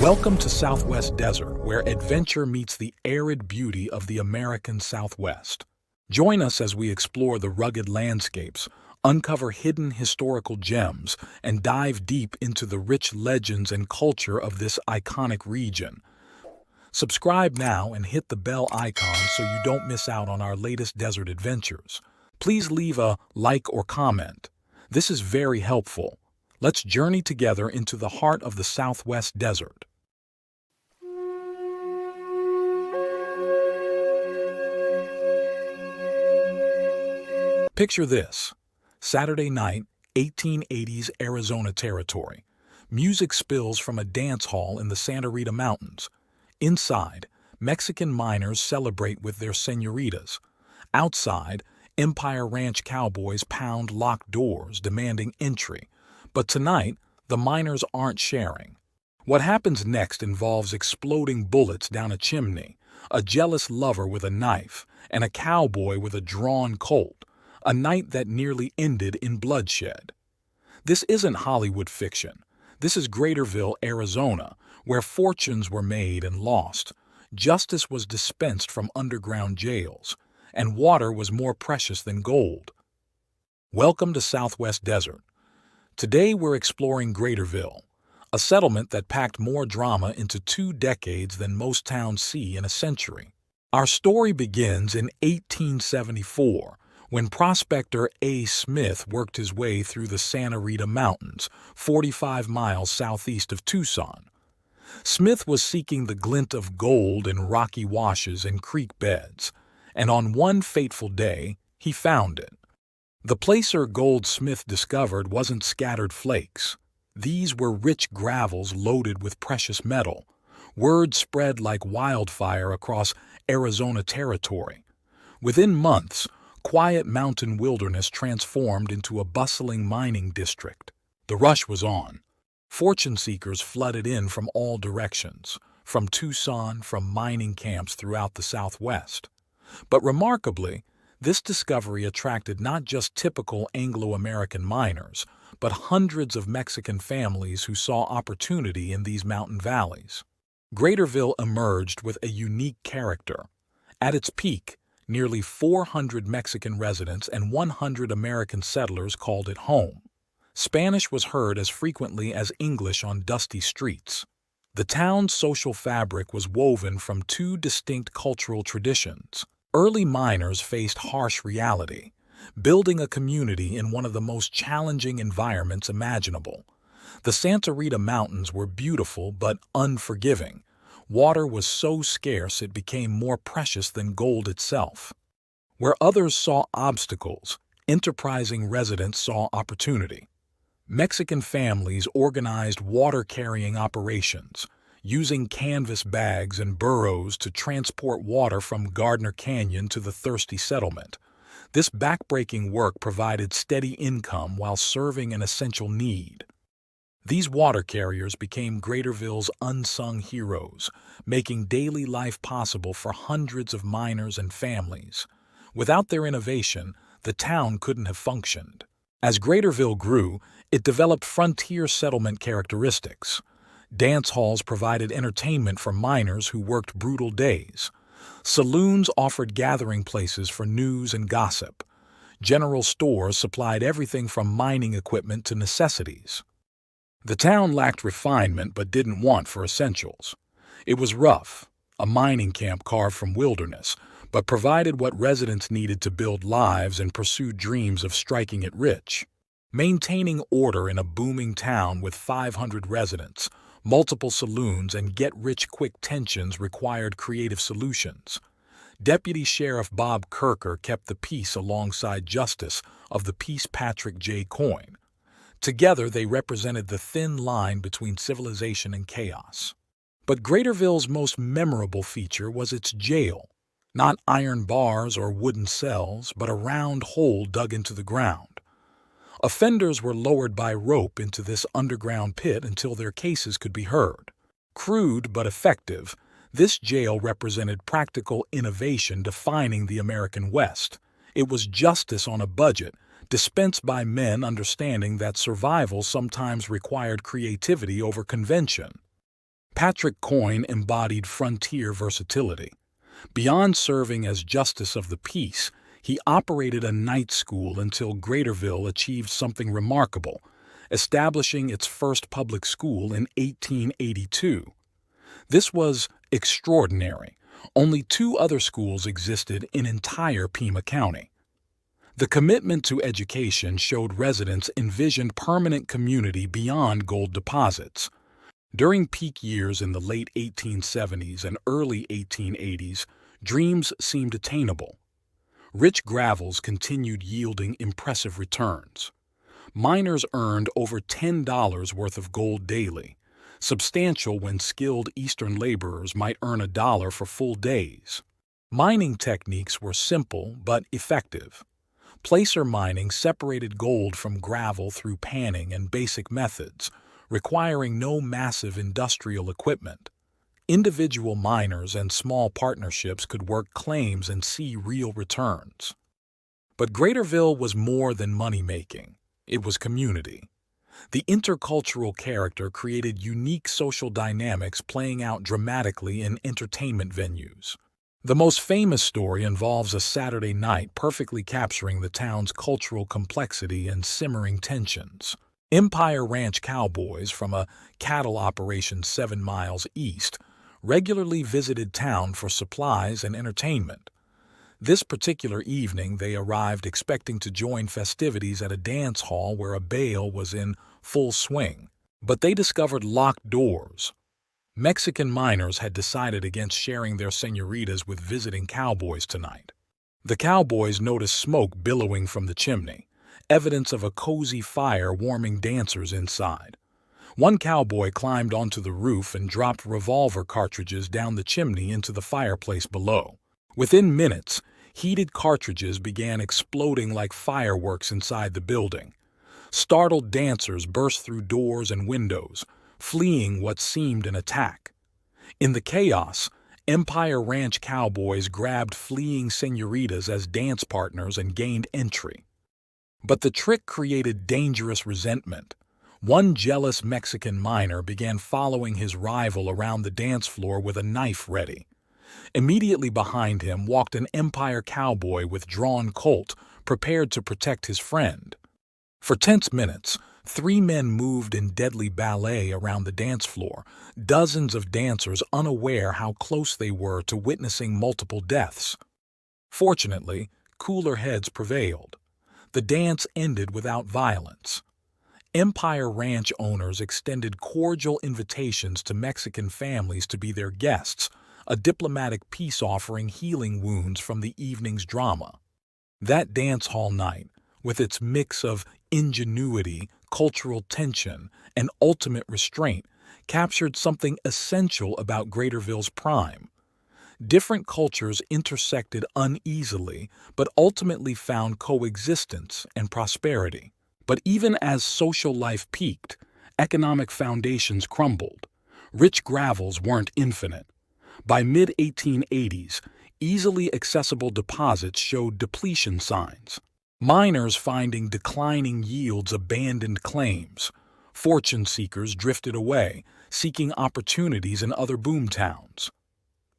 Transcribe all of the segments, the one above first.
Welcome to Southwest Desert, where adventure meets the arid beauty of the American Southwest. Join us as we explore the rugged landscapes, uncover hidden historical gems, and dive deep into the rich legends and culture of this iconic region. Subscribe now and hit the bell icon so you don't miss out on our latest desert adventures. Please leave a like or comment. This is very helpful. Let's journey together into the heart of the Southwest Desert. Picture this. Saturday night, 1880s Arizona territory. Music spills from a dance hall in the Santa Rita Mountains. Inside, Mexican miners celebrate with their señoritas. Outside, Empire Ranch cowboys pound locked doors demanding entry. But tonight, the miners aren't sharing. What happens next involves exploding bullets down a chimney, a jealous lover with a knife, and a cowboy with a drawn Colt, a night that nearly ended in bloodshed. This isn't Hollywood fiction. This is Greaterville, Arizona, where fortunes were made and lost, justice was dispensed from underground jails, and water was more precious than gold. Welcome to Southwest Desert. Today we're exploring Greaterville, a settlement that packed more drama into 2 decades than most towns see in a century. Our story begins in 1874, when prospector A. Smith worked his way through the Santa Rita Mountains, 45 miles southeast of Tucson. Smith was seeking the glint of gold in rocky washes and creek beds, and on one fateful day, he found it. The placer gold Smith discovered wasn't scattered flakes. These were rich gravels loaded with precious metal. Word spread like wildfire across Arizona territory. Within months, quiet mountain wilderness transformed into a bustling mining district. The rush was on. Fortune seekers flooded in from all directions, from Tucson, from mining camps throughout the Southwest. But remarkably, this discovery attracted not just typical Anglo-American miners, but hundreds of Mexican families who saw opportunity in these mountain valleys. Greaterville emerged with a unique character. At its peak, nearly 400 Mexican residents and 100 American settlers called it home. Spanish was heard as frequently as English on dusty streets. The town's social fabric was woven from 2 distinct cultural traditions. Early miners faced harsh reality, building a community in one of the most challenging environments imaginable. The Santa Rita Mountains were beautiful but unforgiving. Water was so scarce it became more precious than gold itself. Where others saw obstacles, enterprising residents saw opportunity. Mexican families organized water-carrying operations, using canvas bags and burros to transport water from Gardner Canyon to the thirsty settlement. This backbreaking work provided steady income while serving an essential need. These water carriers became Greaterville's unsung heroes, making daily life possible for hundreds of miners and families. Without their innovation, the town couldn't have functioned. As Greaterville grew, it developed frontier settlement characteristics. Dance halls provided entertainment for miners who worked brutal days. Saloons offered gathering places for news and gossip. General stores supplied everything from mining equipment to necessities. The town lacked refinement but didn't want for essentials. It was rough, a mining camp carved from wilderness, but provided what residents needed to build lives and pursue dreams of striking it rich. Maintaining order in a booming town with 500 residents, multiple saloons, and get-rich-quick tensions required creative solutions. Deputy Sheriff Bob Kirker kept the peace alongside Justice of the Peace Patrick J. Coyne. Together, they represented the thin line between civilization and chaos. But Greaterville's most memorable feature was its jail. Not iron bars or wooden cells, but a round hole dug into the ground. Offenders were lowered by rope into this underground pit until their cases could be heard. Crude but effective, this jail represented practical innovation defining the American West. It was justice on a budget, dispensed by men understanding that survival sometimes required creativity over convention. Patrick Coyne embodied frontier versatility. Beyond serving as justice of the peace, he operated a night school until Greaterville achieved something remarkable, establishing its first public school in 1882. This was extraordinary. Only two other schools existed in entire Pima County. The commitment to education showed residents envisioned permanent community beyond gold deposits. During peak years in the late 1870s and early 1880s, dreams seemed attainable. Rich gravels continued yielding impressive returns. Miners earned over $10 worth of gold daily, substantial when skilled Eastern laborers might earn $1 for full days. Mining techniques were simple but effective. Placer mining separated gold from gravel through panning and basic methods, requiring no massive industrial equipment. Individual miners and small partnerships could work claims and see real returns. But Greaterville was more than money-making. It was community. The intercultural character created unique social dynamics playing out dramatically in entertainment venues. The most famous story involves a Saturday night perfectly capturing the town's cultural complexity and simmering tensions. Empire Ranch cowboys from a cattle operation 7 miles east regularly visited town for supplies and entertainment. This particular evening, they arrived expecting to join festivities at a dance hall where a bale was in full swing. But they discovered locked doors. Mexican miners had decided against sharing their señoritas with visiting cowboys tonight. The cowboys noticed smoke billowing from the chimney, evidence of a cozy fire warming dancers inside. One cowboy climbed onto the roof and dropped revolver cartridges down the chimney into the fireplace below. Within minutes, heated cartridges began exploding like fireworks inside the building. Startled dancers burst through doors and windows, fleeing what seemed an attack. In the chaos, Empire Ranch cowboys grabbed fleeing señoritas as dance partners and gained entry. But the trick created dangerous resentment. One jealous Mexican miner began following his rival around the dance floor with a knife ready. Immediately behind him walked an Empire cowboy with drawn Colt, prepared to protect his friend. For tense minutes, 3 men moved in deadly ballet around the dance floor, dozens of dancers unaware how close they were to witnessing multiple deaths. Fortunately, cooler heads prevailed. The dance ended without violence. Empire Ranch owners extended cordial invitations to Mexican families to be their guests, a diplomatic peace offering healing wounds from the evening's drama. That dance hall night, with its mix of ingenuity, cultural tension, and ultimate restraint, captured something essential about Greaterville's prime. Different cultures intersected uneasily, but ultimately found coexistence and prosperity. But even as social life peaked, economic foundations crumbled. Rich gravels weren't infinite. By mid-1880s, easily accessible deposits showed depletion signs. Miners finding declining yields abandoned claims. Fortune seekers drifted away, seeking opportunities in other boom towns.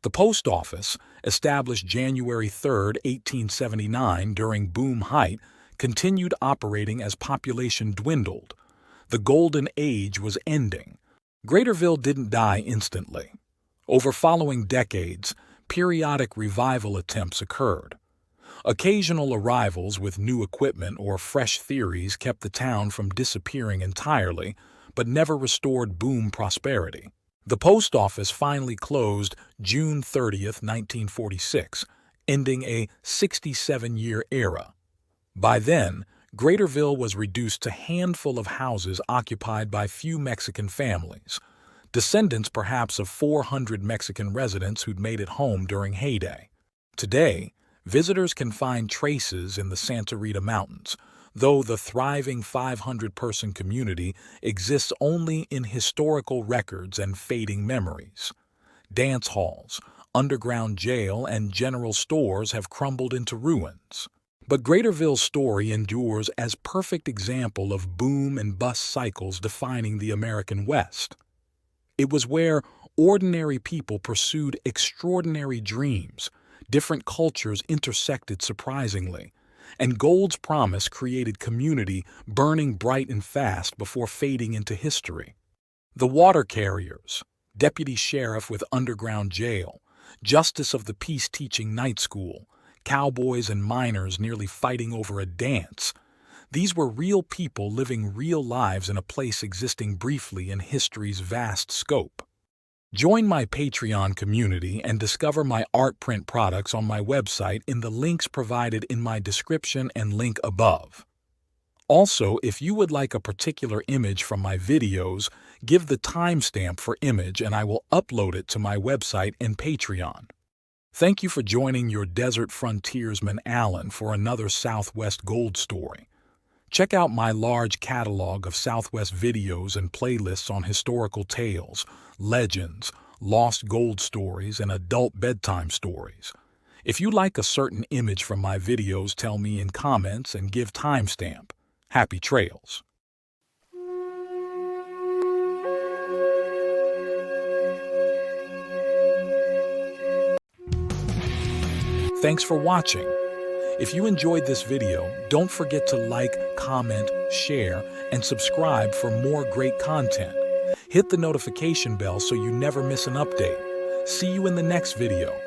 The post office, established January 3, 1879 during boom height, continued operating as population dwindled. The golden age was ending. Greaterville didn't die instantly. Over following decades, periodic revival attempts occurred. Occasional arrivals with new equipment or fresh theories kept the town from disappearing entirely, but never restored boom prosperity. The post office finally closed June 30, 1946, ending a 67-year era. By then, Greaterville was reduced to a handful of houses occupied by few Mexican families, descendants perhaps of 400 Mexican residents who'd made it home during heyday. Today, visitors can find traces in the Santa Rita Mountains, though the thriving 500-person community exists only in historical records and fading memories. Dance halls, underground jail, and general stores have crumbled into ruins. But Greaterville's story endures as perfect example of boom and bust cycles defining the American West. It was where ordinary people pursued extraordinary dreams, different cultures intersected surprisingly, and gold's promise created community burning bright and fast before fading into history. The water carriers, deputy sheriff with underground jail, justice of the peace teaching night school, cowboys and miners nearly fighting over a dance. These were real people living real lives in a place existing briefly in history's vast scope. Join my Patreon community and discover my art print products on my website in the links provided in my description and link above. Also, if you would like a particular image from my videos, give the timestamp for image and I will upload it to my website and Patreon. Thank you for joining your desert frontiersman Alan for another Southwest Gold story. Check out my large catalog of Southwest videos and playlists on historical tales, legends, lost gold stories, and adult bedtime stories. If you like a certain image from my videos, tell me in comments and give timestamp. Happy trails! Thanks for watching. If you enjoyed this video, don't forget to like, comment, share, and subscribe for more great content. Hit the notification bell so you never miss an update. See you in the next video.